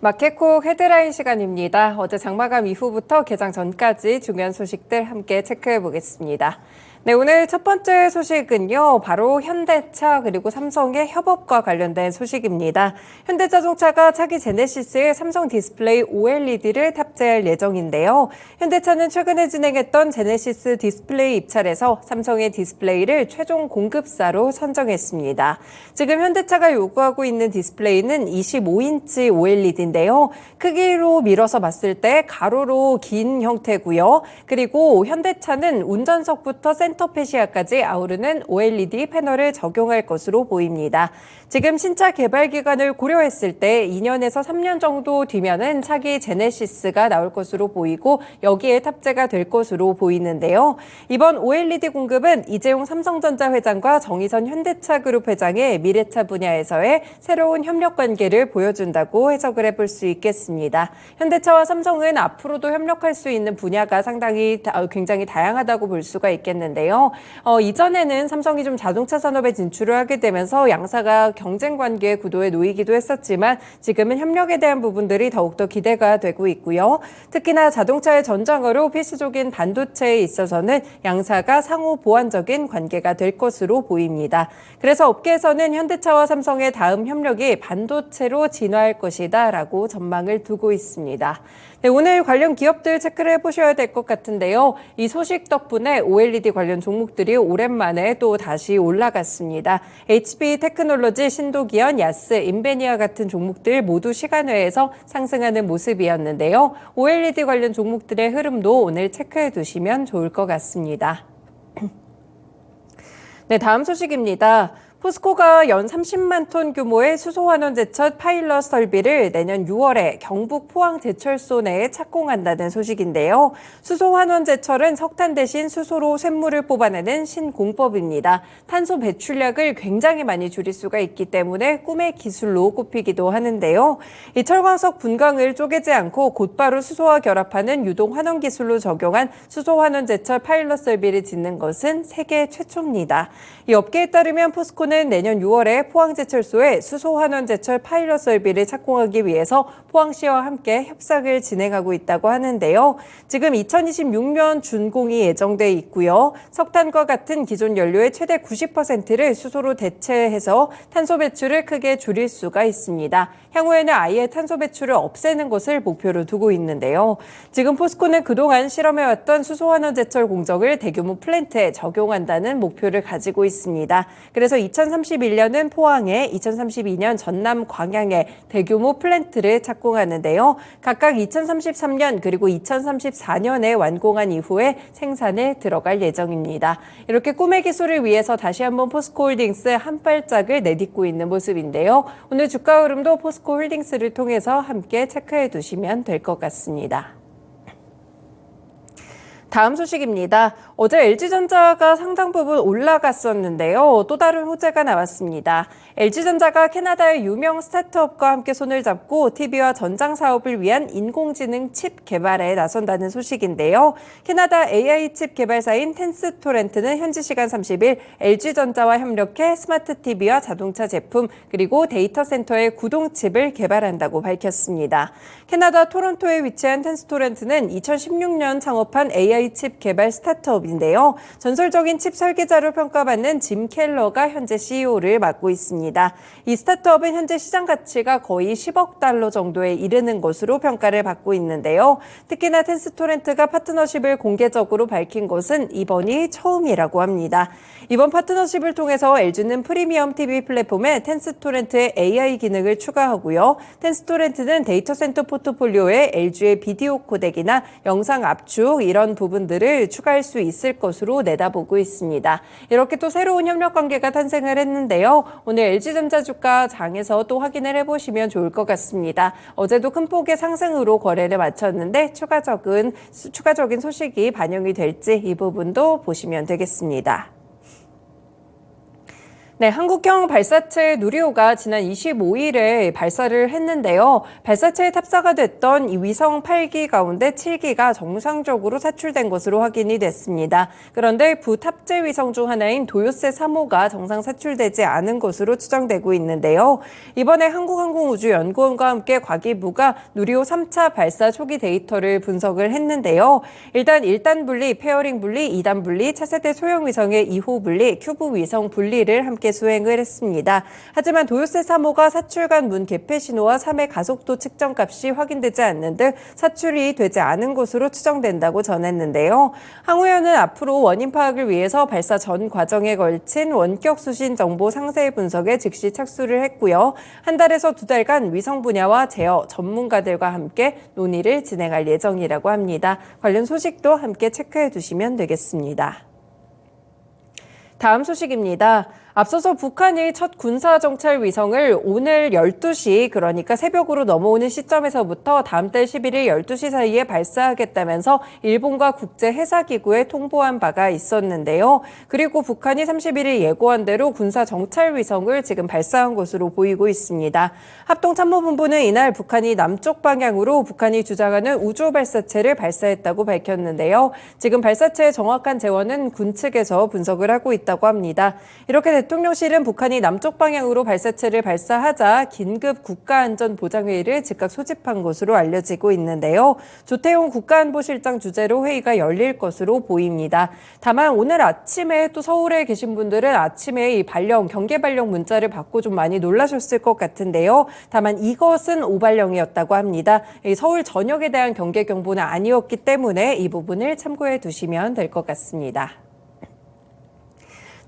마켓콕 헤드라인 시간입니다. 어제 장마감 이후부터 개장 전까지 중요한 소식들 함께 체크해 보겠습니다. 네, 오늘 첫 번째 소식은요, 바로 현대차 그리고 삼성의 협업과 관련된 소식입니다. 현대자동차가 차기 제네시스에 삼성 디스플레이 OLED를 탑재할 예정인데요. 현대차는 최근에 진행했던 제네시스 디스플레이 입찰에서 삼성의 디스플레이를 최종 공급사로 선정했습니다. 지금 현대차가 요구하고 있는 디스플레이는 25인치 OLED인데요. 크기로 밀어서 봤을 때 가로로 긴 형태고요. 그리고 현대차는 운전석부터 센터페시아까지 아우르는 OLED 패널을 적용할 것으로 보입니다. 지금 신차 개발 기간을 고려했을 때 2년에서 3년 정도 뒤면은 차기 제네시스가 나올 것으로 보이고 여기에 탑재가 될 것으로 보이는데요. 이번 OLED 공급은 이재용 삼성전자 회장과 정의선 현대차 그룹 회장의 미래차 분야에서의 새로운 협력 관계를 보여준다고 해석을 해볼 수 있겠습니다. 현대차와 삼성은 앞으로도 협력할 수 있는 분야가 굉장히 다양하다고 볼 수가 있겠는데요. 이전에는 삼성이 좀 자동차 산업에 진출을 하게 되면서 양사가 경쟁 관계 구도에 놓이기도 했었지만 지금은 협력에 대한 부분들이 더욱더 기대가 되고 있고요. 특히나 자동차의 전장으로 필수적인 반도체에 있어서는 양사가 상호 보완적인 관계가 될 것으로 보입니다. 그래서 업계에서는 현대차와 삼성의 다음 협력이 반도체로 진화할 것이다라고 전망을 두고 있습니다. 네, 오늘 관련 기업들 체크를 해보셔야 될 것 같은데요. 이 소식 덕분에 OLED 관련 종목들이 오랜만에 또 다시 올라갔습니다. HP 테크놀로지, 신도기현, 야스, 인베니아 같은 종목들 모두 시간외에서 상승하는 모습이었는데요. OLED 관련 종목들의 흐름도 오늘 체크해 두시면 좋을 것 같습니다. 네, 다음 소식입니다. 포스코가 연 30만 톤 규모의 수소환원제철 파일럿 설비를 내년 6월에 경북 포항제철소 내에 착공한다는 소식인데요. 수소환원제철은 석탄 대신 수소로 쇳물을 뽑아내는 신공법입니다. 탄소 배출량을 굉장히 많이 줄일 수가 있기 때문에 꿈의 기술로 꼽히기도 하는데요. 이 철광석 분광을 쪼개지 않고 곧바로 수소와 결합하는 유동 환원 기술로 적용한 수소환원제철 파일럿 설비를 짓는 것은 세계 최초입니다. 이 업계에 따르면 포스코는 내년 6월에 포항제철소에 수소환원제철 파일럿 설비를 착공하기 위해서 포항시와 함께 협상을 진행하고 있다고 하는데요. 지금 2026년 준공이 예정돼 있고요. 석탄과 같은 기존 연료의 최대 90%를 수소로 대체해서 탄소 배출을 크게 줄일 수가 있습니다. 향후에는 아예 탄소 배출을 없애는 것을 목표로 두고 있는데요. 지금 포스코는 그동안 실험해왔던 수소환원제철 공정을 대규모 플랜트에 적용한다는 목표를 가지고 있습니다. 그래서 2031년은 포항에, 2032년 전남 광양에 대규모 플랜트를 착공하는데요. 각각 2033년 그리고 2034년에 완공한 이후에 생산에 들어갈 예정입니다. 이렇게 꿈의 기술을 위해서 다시 한번 포스코홀딩스 한 발짝을 내딛고 있는 모습인데요. 오늘 주가 흐름도 포스코홀딩스를 통해서 함께 체크해 두시면 될 것 같습니다. 다음 소식입니다. 어제 LG전자가 상당 부분 올라갔었는데요. 또 다른 호재가 나왔습니다. LG전자가 캐나다의 유명 스타트업과 함께 손을 잡고 TV와 전장 사업을 위한 인공지능 칩 개발에 나선다는 소식인데요. 캐나다 AI 칩 개발사인 텐스토렌트는 현지 시간 30일 LG전자와 협력해 스마트 TV와 자동차 제품 그리고 데이터 센터의 구동칩을 개발한다고 밝혔습니다. 캐나다 토론토에 위치한 텐스토렌트는 2016년 창업한 AI 칩 개발 스타트업인데요. 전설적인 칩 설계자로 평가받는 짐 켈러가 현재 CEO를 맡고 있습니다. 이 스타트업은 현재 시장 가치가 거의 10억 달러 정도에 이르는 것으로 평가를 받고 있는데요. 특히나 텐스토렌트가 파트너십을 공개적으로 밝힌 것은 이번이 처음이라고 합니다. 이번 파트너십을 통해서 LG는 프리미엄 TV 플랫폼에 텐스토렌트의 AI 기능을 추가하고요. 텐스토렌트는 데이터 센터 포트폴리오에 LG의 비디오 코덱이나 영상 압축 이런 부분들을 추가할 수 있을 것으로 내다보고 있습니다. 이렇게 또 새로운 협력 관계가 탄생을 했는데요. 오늘 LG전자 주가 장에서 또 확인을 해보시면 좋을 것 같습니다. 어제도 큰 폭의 상승으로 거래를 마쳤는데 추가적인 소식이 반영이 될지 이 부분도 보시면 되겠습니다. 네, 한국형 발사체 누리호가 지난 25일에 발사를 했는데요. 발사체에 탑사가 됐던 이 위성 8기 가운데 7기가 정상적으로 사출된 것으로 확인이 됐습니다. 그런데 부탑재 위성 중 하나인 도요세 3호가 정상 사출되지 않은 것으로 추정되고 있는데요. 이번에 한국항공우주연구원과 함께 과기부가 누리호 3차 발사 초기 데이터를 분석을 했는데요. 일단 1단 분리, 페어링 분리, 2단 분리, 차세대 소형 위성의 2호 분리, 큐브 위성 분리를 함께 수행을 했습니다. 하지만 도요세 3호가 사출간 문 개폐 신호와 3의 가속도 측정 값이 확인되지 않는 등 사출이 되지 않은 것으로 추정된다고 전했는데요. 항우연은 앞으로 원인 파악을 위해서 발사 전 과정에 걸친 원격 수신 정보 상세 분석에 즉시 착수를 했고요. 한 달에서 두 달간 위성 분야와 제어 전문가들과 함께 논의를 진행할 예정이라고 합니다. 관련 소식도 함께 체크해 두시면 되겠습니다. 다음 소식입니다. 앞서서 북한이 첫 군사정찰 위성을 오늘 12시, 그러니까 새벽으로 넘어오는 시점에서부터 다음 달 11일 12시 사이에 발사하겠다면서 일본과 국제해사기구에 통보한 바가 있었는데요. 그리고 북한이 31일 예고한 대로 군사정찰 위성을 지금 발사한 것으로 보이고 있습니다. 합동참모본부는 이날 북한이 남쪽 방향으로 북한이 주장하는 우주발사체를 발사했다고 밝혔는데요. 지금 발사체의 정확한 재원은 군 측에서 분석을 하고 있다고 합니다. 이렇게 대통령실은 북한이 남쪽 방향으로 발사체를 발사하자 긴급 국가안전보장회의를 즉각 소집한 것으로 알려지고 있는데요. 조태용 국가안보실장 주재로 회의가 열릴 것으로 보입니다. 다만 오늘 아침에 또 서울에 계신 분들은 아침에 이 경계 발령 문자를 받고 좀 많이 놀라셨을 것 같은데요. 다만 이것은 오발령이었다고 합니다. 서울 전역에 대한 경계 경보는 아니었기 때문에 이 부분을 참고해 두시면 될 것 같습니다.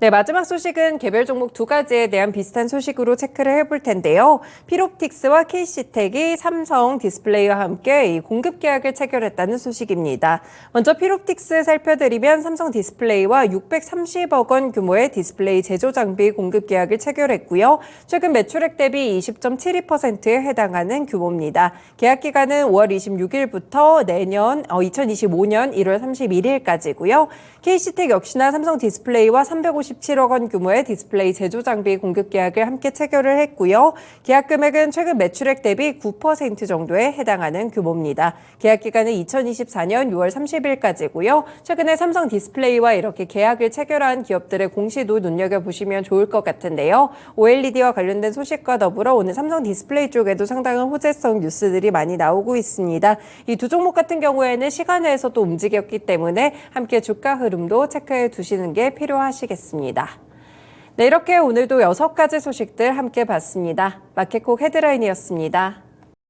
네, 마지막 소식은 개별 종목 두 가지에 대한 비슷한 소식으로 체크를 해볼 텐데요. 필옵틱스와 KC텍이 삼성 디스플레이와 함께 이 공급 계약을 체결했다는 소식입니다. 먼저 필옵틱스 살펴드리면 삼성 디스플레이와 630억 원 규모의 디스플레이 제조 장비 공급 계약을 체결했고요. 최근 매출액 대비 20.72%에 해당하는 규모입니다. 계약 기간은 5월 26일부터 내년 2025년 1월 31일까지고요. KC텍 역시나 삼성 디스플레이와 357억 원 규모의 디스플레이 제조 장비 공급 계약을 함께 체결을 했고요. 계약 금액은 최근 매출액 대비 9% 정도에 해당하는 규모입니다. 계약 기간은 2024년 6월 30일까지고요. 최근에 삼성 디스플레이와 이렇게 계약을 체결한 기업들의 공시도 눈여겨보시면 좋을 것 같은데요. OLED와 관련된 소식과 더불어 오늘 삼성 디스플레이 쪽에도 상당한 호재성 뉴스들이 많이 나오고 있습니다. 이 두 종목 같은 경우에는 시간외에서 또 움직였기 때문에 함께 주가 흐름도 체크해 두시는 게 필요하시겠습니다. 네, 이렇게 오늘도 6가지 소식들 함께 봤습니다. 마켓콕 헤드라인이었습니다.